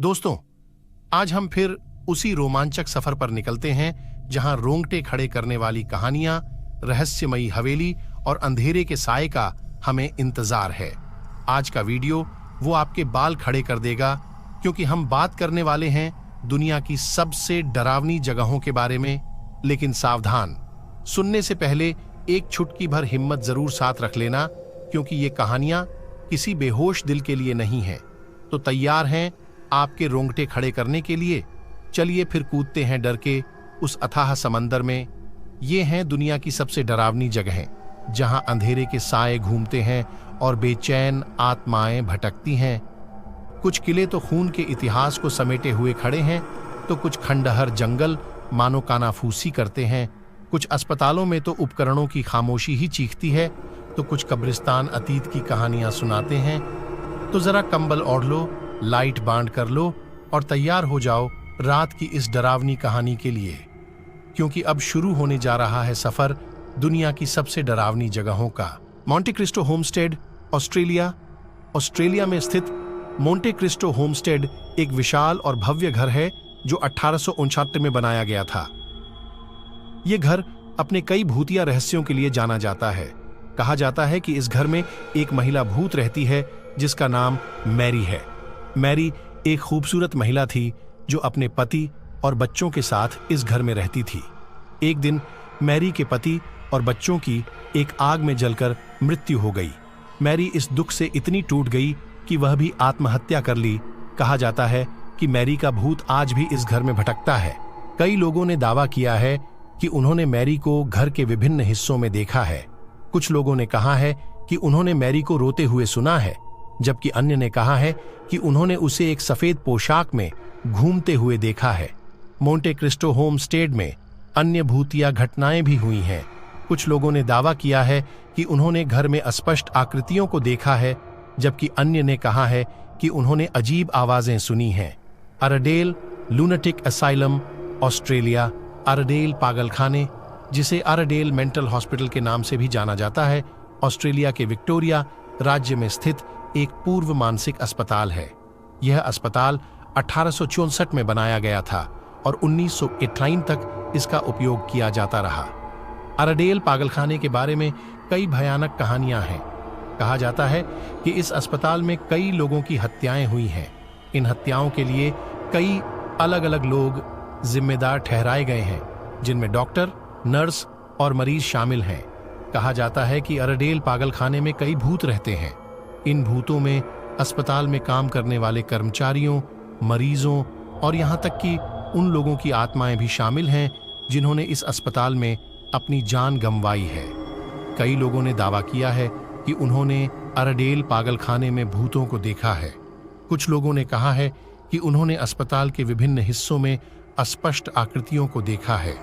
दोस्तों, आज हम फिर उसी रोमांचक सफर पर निकलते हैं जहां रोंगटे खड़े करने वाली कहानियां, रहस्यमयी हवेली और अंधेरे के साए का हमें इंतजार है। आज का वीडियो वो आपके बाल खड़े कर देगा, क्योंकि हम बात करने वाले हैं दुनिया की सबसे डरावनी जगहों के बारे में। लेकिन सावधान, सुनने से पहले एक चुटकी भर हिम्मत जरूर साथ रख लेना, क्योंकि ये कहानियां किसी बेहोश दिल के लिए नहीं हैं। तो तैयार हैं आपके रोंगटे खड़े करने के लिए? चलिए फिर कूदते हैं डर के उस अथाह समंदर में। ये हैं दुनिया की सबसे डरावनी जगहें, जहां अंधेरे के साए घूमते हैं और बेचैन आत्माएं भटकती हैं। कुछ किले तो खून के इतिहास को समेटे हुए खड़े हैं, तो कुछ खंडहर जंगल मानो कानाफूसी करते हैं। कुछ अस्पतालों में तो उपकरणों की खामोशी ही चीखती है, तो कुछ कब्रिस्तान अतीत की कहानियां सुनाते हैं। तो जरा कंबल ओढ़ लो, लाइट बांध कर लो और तैयार हो जाओ रात की इस डरावनी कहानी के लिए, क्योंकि अब शुरू होने जा रहा है सफर दुनिया की सबसे डरावनी जगहों का। मोंटे क्रिस्टो होमस्टेड, ऑस्ट्रेलिया में स्थित मोंटे क्रिस्टो होमस्टेड एक विशाल और भव्य घर है जो 1869 में बनाया गया था। यह घर अपने कई भूतिया रहस्यों के लिए जाना जाता है। कहा जाता है कि इस घर में एक महिला भूत रहती है जिसका नाम मैरी है। मैरी एक खूबसूरत महिला थी जो अपने पति और बच्चों के साथ इस घर में रहती थी। एक दिन मैरी के पति और बच्चों की एक आग में जलकर मृत्यु हो गई। मैरी इस दुख से इतनी टूट गई कि वह भी आत्महत्या कर ली। कहा जाता है कि मैरी का भूत आज भी इस घर में भटकता है। कई लोगों ने दावा किया है कि उन्होंने मैरी को घर के विभिन्न हिस्सों में देखा है। कुछ लोगों ने कहा है कि उन्होंने मैरी को रोते हुए सुना है, जबकि अन्य ने कहा है कि उन्होंने उसे एक सफेद पोशाक में घूमते हुए देखा है। मोंटे क्रिस्टो होमस्टेड में अन्य भूतिया घटनाएं भी हुई हैं। कुछ लोगों ने दावा किया है कि उन्होंने घर में अस्पष्ट आकृतियों को देखा है, जबकि अन्य ने कहा है कि उन्होंने अजीब आवाजें सुनी हैं। अरडेल लूनेटिक असाइलम, ऑस्ट्रेलिया। अरडेल पागलखाने, जिसे अरडेल मेंटल हॉस्पिटल के नाम से भी जाना जाता है, ऑस्ट्रेलिया के विक्टोरिया राज्य में स्थित एक पूर्व मानसिक अस्पताल है। यह अस्पताल 1864 में बनाया गया था और 1958 तक इसका उपयोग किया जाता रहा। अरडेल पागलखाने के बारे में कई भयानक कहानियां हैं। कहा जाता है कि इस अस्पताल में कई लोगों की हत्याएं हुई हैं। इन हत्याओं के लिए कई अलग अलग लोग जिम्मेदार ठहराए गए हैं, जिनमें डॉक्टर, नर्स और मरीज शामिल हैं। कहा जाता है कि अरडेल पागलखाने में कई भूत रहते हैं। इन भूतों में अस्पताल में काम करने वाले कर्मचारियों, मरीजों और यहां तक कि उन लोगों की आत्माएं भी शामिल हैं जिन्होंने इस अस्पताल में अपनी जान गंवाई है। कई लोगों ने दावा किया है कि उन्होंने अरडेल पागलखाने में भूतों को देखा है। कुछ लोगों ने कहा है कि उन्होंने अस्पताल के विभिन्न हिस्सों में अस्पष्ट आकृतियों को देखा है,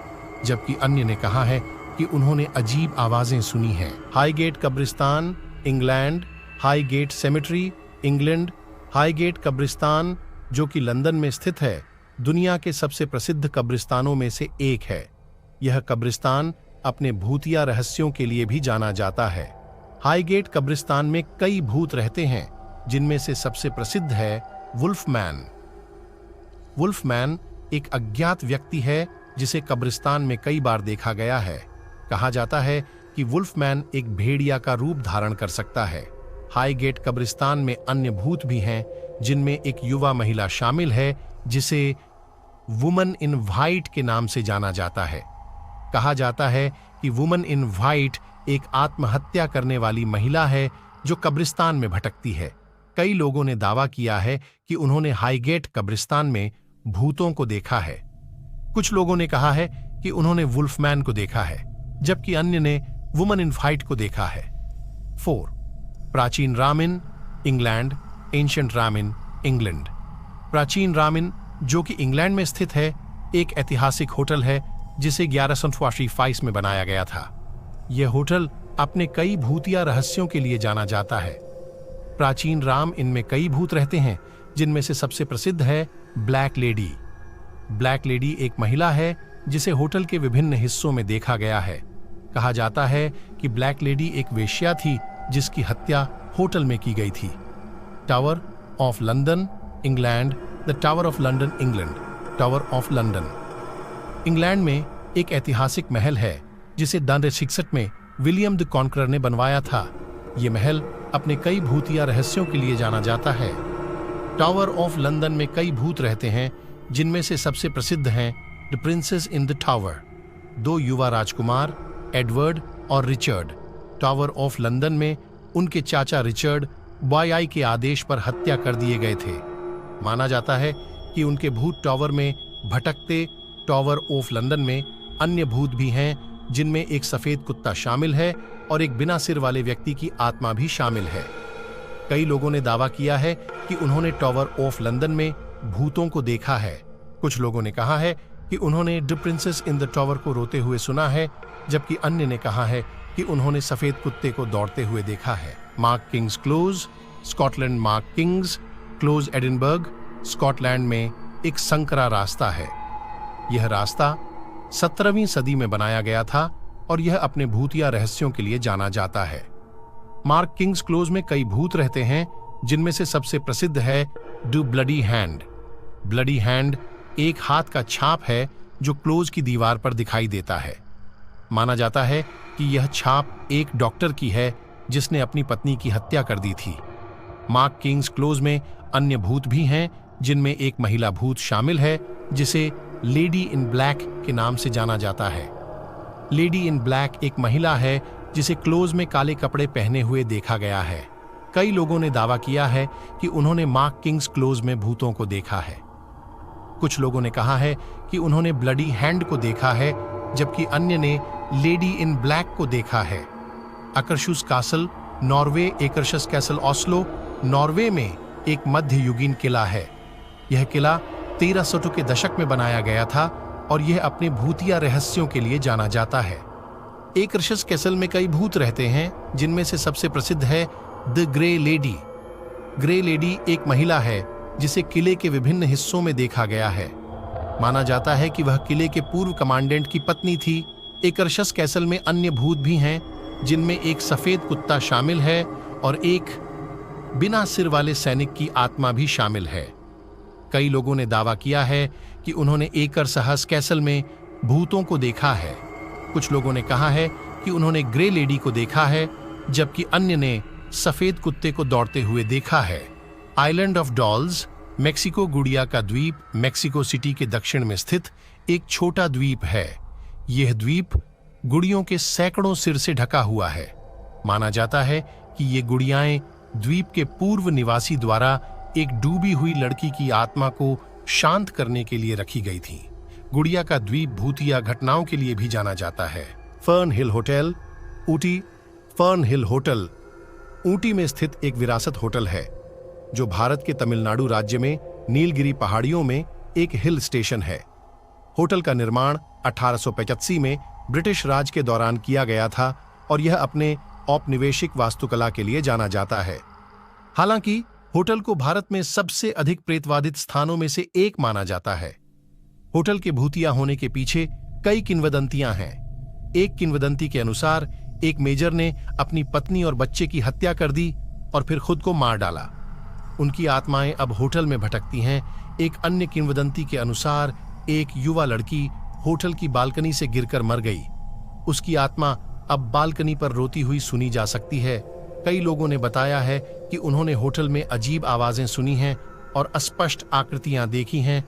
जबकि अन्य ने कहा है कि उन्होंने अजीब आवाजें सुनी हैं। हाईगेट कब्रिस्तान, England. Highgate cemetery, England. Highgate कब्रिस्तान, जो कि लंदन में स्थित है, दुनिया के सबसे प्रसिद्ध कब्रिस्तानों में से एक है। यह कब्रिस्तान अपने भूतिया रहस्यों के लिए भी जाना जाता है। हाईगेट कब्रिस्तान में कई भूत रहते हैं, जिनमें से सबसे प्रसिद्ध है वुल्फमैन। वुल्फमैन एक अज्ञात व्यक्ति है जिसे कब्रिस्तान में कई बार देखा गया है। कहा जाता है कि वुल्फमैन एक भेड़िया का रूप धारण कर सकता है। हाईगेट कब्रिस्तान में अन्य भूत भी हैं, जिनमें एक युवा महिला शामिल है जिसे वुमन इन व्हाइट के नाम से जाना जाता है। कहा जाता है कि वुमन इन व्हाइट एक आत्महत्या करने वाली महिला है जो कब्रिस्तान में भटकती है। कई लोगों ने दावा किया है कि उन्होंने हाईगेट कब्रिस्तान में भूतों को देखा है। कुछ लोगों ने कहा है कि उन्होंने वुल्फमैन को देखा है, जबकि अन्य ने वुमन इन व्हाइट को देखा है। 4. प्राचीन ramen, England. Ancient ramen, England. प्राचीन रामिन, जो कि इंग्लैंड में स्थित है, एक ऐतिहासिक होटल है जिसे 1185 में बनाया गया था। यह होटल अपने कई भूतिया रहस्यों के लिए जाना जाता है। प्राचीन राम इनमें कई भूत रहते हैं, जिनमें से सबसे प्रसिद्ध है ब्लैक लेडी। ब्लैक लेडी एक महिला है जिसे होटल के विभिन्न हिस्सों में देखा गया है। कहा जाता है कि ब्लैक लेडी एक वेश्या थी जिसकी हत्या होटल में की गई थी। Tower of London, England. The tower of London, England. Tower of London England में एक ऐतिहासिक महल है जिसे 1866 में विलियम द कॉन्करर ने बनवाया था। ये महल अपने कई भूतिया रहस्यों के लिए जाना जाता है। टावर ऑफ लंदन में कई भूत रहते हैं, जिनमें से सबसे प्रसिद्ध हैं the princess in the tower, 2 युवा राजकुमार एडवर्ड और रिचर्ड। टावर ऑफ लंदन में उनके चाचा रिचर्ड बॉयआई के आदेश पर हत्या कर दिए गए थे। माना जाता है कि उनके भूत टावर में भटकते। टावर ऑफ लंदन में अन्य भूत भी हैं, जिनमें एक सफेद कुत्ता शामिल है और एक बिना सिर वाले व्यक्ति की आत्मा भी शामिल है। कई लोगों ने दावा किया है कि उन्होंने टावर ऑफ लंदन में भूतों को देखा है। कुछ लोगों ने कहा है कि उन्होंने the princess in the tower को रोते हुए सुना है, जबकि अन्य ने कहा है कि उन्होंने सफेद कुत्ते को दौड़ते हुए देखा है। Mark Kings close, Scotland. Mark Kings close Edinburgh, Scotland में एक संकरा रास्ता है। यह रास्ता 17वीं सदी में बनाया गया था और यह अपने भूतिया रहस्यों के लिए जाना जाता है। मार्क किंग्स क्लोज में कई भूत रहते हैं, जिनमें से सबसे प्रसिद्ध है the bloody hand. Bloody hand एक हाथ का छाप है जो क्लोज की दीवार पर दिखाई देता है। माना जाता है कि यह छाप एक डॉक्टर की है जिसने अपनी पत्नी की हत्या कर दी थी। मार्क किंग्स क्लोज में अन्य भूत भी हैं, जिनमें एक महिला भूत शामिल है जिसे लेडी इन ब्लैक के नाम से जाना जाता है। लेडी इन ब्लैक एक महिला है जिसे क्लोज में काले कपड़े पहने हुए देखा गया है। कई लोगों ने दावा किया है कि उन्होंने मार्क किंग्स क्लोज में भूतों को देखा है। कुछ लोगों ने कहा है कि उन्होंने ब्लडी हैंड को देखा है, जबकि अन्य ने लेडी इन ब्लैक को देखा है। Akershus Castle, Norway. Akershus Castle Oslo, Norway में एक मध्ययुगीन किला है। यह किला 1300 के दशक में बनाया गया था और यह अपने भूतिया रहस्यों के लिए जाना जाता है। एकर्शस कैसल में कई भूत रहते हैं, जिनमें से सबसे प्रसिद्ध है the grey lady. Grey lady एक महिला है जिसे किले के विभिन्न हिस्सों में देखा गया है। माना जाता है कि वह किले के पूर्व कमांडेंट की पत्नी थी। एकर्शस कैसल में अन्य भूत भी हैं, जिनमें एक सफेद कुत्ता शामिल है और एक बिना सिर वाले सैनिक की आत्मा भी शामिल है। कई लोगों ने दावा किया है कि उन्होंने एकरसहस कैसल में भूतों को देखा है। कुछ लोगों ने कहा है कि उन्होंने ग्रे लेडी को देखा है, जबकि अन्य ने सफेद कुत्ते को दौड़ते हुए देखा है। आइलैंड ऑफ डॉल्स, मेक्सिको गुड़िया का द्वीप, मेक्सिको सिटी के दक्षिण में स्थित एक छोटा द्वीप है। यह द्वीप गुड़ियों के सैकड़ों सिर से ढका हुआ है। माना जाता है कि ये गुड़ियाएं द्वीप के पूर्व निवासी द्वारा एक डूबी हुई लड़की की आत्मा को शांत करने के लिए रखी गई थी। गुड़िया का द्वीप भूतिया घटनाओं के लिए भी जाना जाता है। फर्न हिल होटल, ऊटी। फर्न हिल होटल ऊटी में स्थित एक विरासत होटल है, जो भारत के तमिलनाडु राज्य में नीलगिरी पहाड़ियों में एक हिल स्टेशन है। होटल का निर्माण 1885 में ब्रिटिश राज के दौरान किया गया था और यह अपने औपनिवेशिक वास्तुकला के लिए जाना जाता है। हालांकि होटल को भारत में सबसे अधिक प्रेतवादित स्थानों में से एक माना जाता है। होटल के भूतिया होने के पीछे कई किंवदंतियां हैं। एक किंवदंती के अनुसार एक मेजर ने अपनी पत्नी और बच्चे की हत्या कर दी और फिर खुद को मार डाला। उनकी आत्माएं अब होटल में भटकती हैं। एक अन्य किंवदंती के अनुसार एक युवा लड़की होटल की बालकनी से गिरकर मर गई। उसकी आत्मा अब बालकनी पर रोती हुई सुनी जा सकती है। कई लोगों ने बताया है कि उन्होंने होटल में अजीब आवाजें सुनी हैं और अस्पष्ट आकृतियां देखी हैं।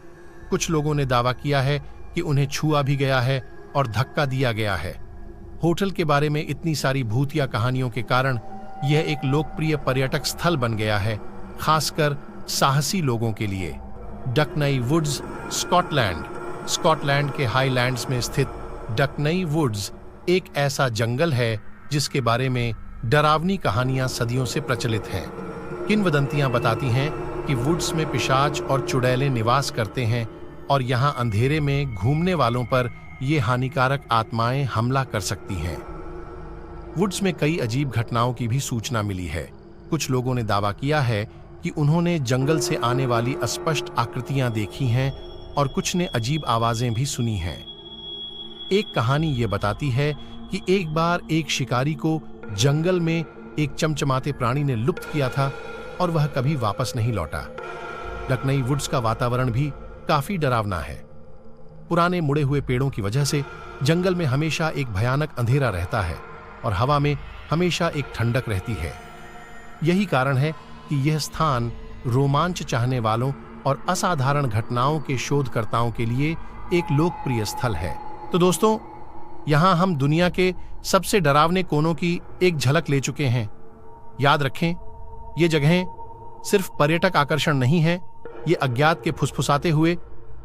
कुछ लोगों ने दावा किया है कि उन्हें छुआ भी गया है और धक्का दिया गया है। होटल के बारे में इतनी सारी भूतिया कहानियों के कारण यह एक लोकप्रिय पर्यटक स्थल बन गया है, खासकर साहसी लोगों के लिए। डकनई वुड्स, स्कॉटलैंड। स्कॉटलैंड के हाईलैंड्स में स्थित डकनई वुड्स एक ऐसा जंगल है जिसके बारे में डरावनी कहानियां सदियों से प्रचलित हैं। किंवदंतियां बताती हैं कि वुड्स में पिशाच और चुड़ैलें निवास करते हैं और यहां अंधेरे में घूमने वालों पर ये हानिकारक आत्माएं हमला कर सकती हैं। वुड्स में कई अजीब घटनाओं की भी सूचना मिली है। कुछ लोगों ने दावा किया है कि उन्होंने जंगल से आने वाली अस्पष्ट आकृतियां देखी हैं और कुछ ने अजीब आवाजें भी सुनी हैं। एक कहानी ये बताती है कि एक बार एक शिकारी को जंगल में एक चमचमाते प्राणी ने लुप्त किया था और वह कभी वापस नहीं लौटा। लखनई वुड्स का वातावरण भी काफी डरावना है। पुराने मुड़े हुए पेड़ों की वजह से जंगल में हमेशा एक भयानक अंधेरा रहता है और हवा में हमेशा एक ठंडक रहती है। यही कारण है कि यह स्थान रोमांच चाहने वालों और असाधारण घटनाओं के शोधकर्ताओं के लिए एक लोकप्रिय स्थल है। तो दोस्तों, यहां हम दुनिया के सबसे डरावने कोनों की एक झलक ले चुके हैं। याद रखें, ये जगहें सिर्फ पर्यटक आकर्षण नहीं है, ये अज्ञात के फुसफुसाते हुए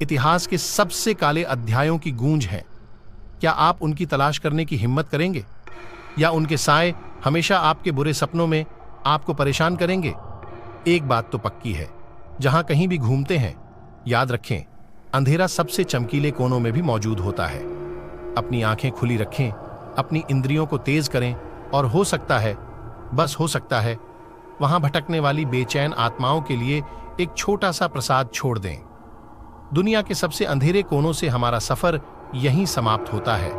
इतिहास के सबसे काले अध्यायों की गूंज है। क्या आप उनकी तलाश करने की हिम्मत करेंगे, या उनके साए हमेशा आपके बुरे सपनों में आपको परेशान करेंगे? एक बात तो पक्की है, जहां कहीं भी घूमते हैं, याद रखें, अंधेरा सबसे चमकीले कोनों में भी मौजूद होता है। अपनी आंखें खुली रखें, अपनी इंद्रियों को तेज करें और हो सकता है, बस हो सकता है, वहां भटकने वाली बेचैन आत्माओं के लिए एक छोटा सा प्रसाद छोड़ दें। दुनिया के सबसे अंधेरे कोनों से हमारा सफर यहीं समाप्त होता है,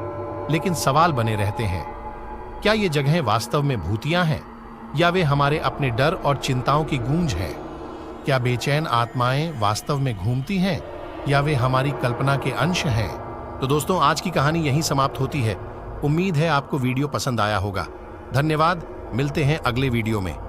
लेकिन सवाल बने रहते हैं, क्या ये जगहें वास्तव में भूतियां हैं, या वे हमारे अपने डर और चिंताओं की गूंज हैं? क्या बेचैन आत्माएं वास्तव में घूमती हैं, या वे हमारी कल्पना के अंश हैं? तो दोस्तों, आज की कहानी यहीं समाप्त होती है। उम्मीद है आपको वीडियो पसंद आया होगा। धन्यवाद, मिलते हैं अगले वीडियो में।